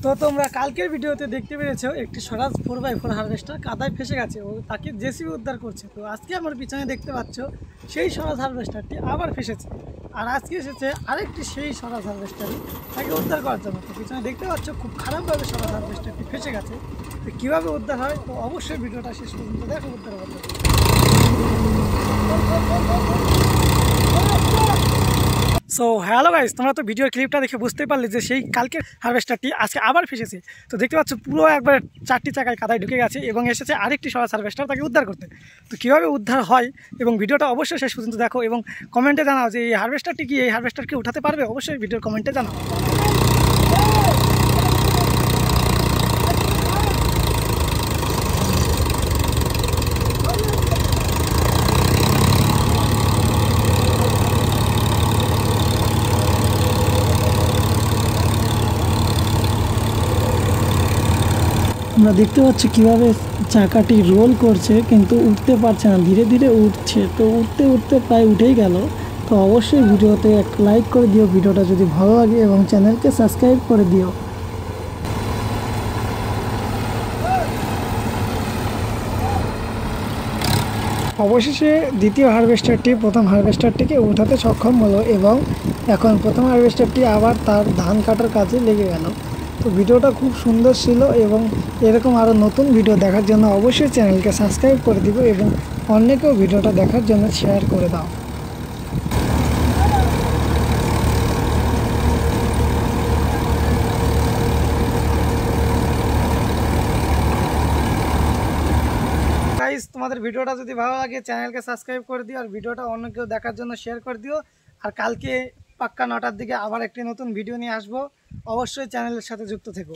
তো তোমরা কালকের ভিডিওতে দেখতে পেরেছো একটি স্বরাজ 4x4 হারভেস্টার কাদায় ফেসে গেছে ও তাকে জেসিবি উদ্ধার করছে। তো আজকে আমার পিছনে দেখতে পাচ্ছ সেই স্বরাজ হারভেস্টারটি আবার ফেসেছে, আর আজকে এসেছে আরেকটি সেই স্বরাজ হারভেস্টারই তাকে উদ্ধার করার জন্য। তো পিছনে দেখতে পাচ্ছ খুব খারাপভাবে স্বরাজ হারভেস্টারটি ফেসে গেছে। তো কীভাবে উদ্ধার হয় তো অবশ্যই ভিডিওটা শেষ পর্যন্ত দেখো উদ্ধার করতে। সো হ্যালো গাইস, তোমরা তো ভিডিওর ক্লিপটা দেখে বুঝতেই পারলে যে সেই কালকের হারভেস্টারটি আজকে আবার ফেসেছে। তো দেখতে পাচ্ছ পুরো একবার 4টি চাকায় কাদায় ঢুকে গেছে এবং এসেছে আরেকটি স্বরাজ হারভেস্টার তাকে উদ্ধার করতে। তো কীভাবে উদ্ধার হয় এবং ভিডিওটা অবশ্যই শেষ পর্যন্ত দেখো এবং কমেন্টে জানাও যে এই হারভেস্টারটি কি এই হারভেস্টারকে উঠাতে পারবে, অবশ্যই ভিডিওর কমেন্টে জানাও। আমরা দেখতে পাচ্ছি কিভাবে চাকাটি রোল করছে কিন্তু উঠতে পারছে না, ধীরে ধীরে উঠছে। তো উঠতে উঠতে প্রায় উঠেই গেল। তো অবশ্যই ভিডিওতে একটা লাইক করে দিও ভিডিওটা যদি ভালো লাগে এবং চ্যানেলকে সাবস্ক্রাইব করে দিও। অবশেষে দ্বিতীয় হারভেস্টারটি প্রথম হারভেস্টারটিকে উঠাতে সক্ষম হলো এবং এখন প্রথম হারভেস্টারটি আবার তার ধান কাটার কাজে লেগে গেল। তো ভিডিওটা খুব সুন্দর ছিল এবং এরকম আরও নতুন ভিডিও দেখার জন্য অবশ্যই চ্যানেলকে সাবস্ক্রাইব করে দিও এবং অন্যকেও ভিডিওটা দেখার জন্য শেয়ার করে দাও। গাইস, তোমাদের ভিডিওটা যদি ভালো লাগে চ্যানেলকে সাবস্ক্রাইব করে দিও আর ভিডিওটা অন্য কেউ দেখার জন্য শেয়ার করে দিও। আর কালকে পাক্কা 9টার দিকে আবার একটি নতুন ভিডিও নিয়ে আসবো, অবশ্যই চ্যানেলের সাথে যুক্ত থেকো।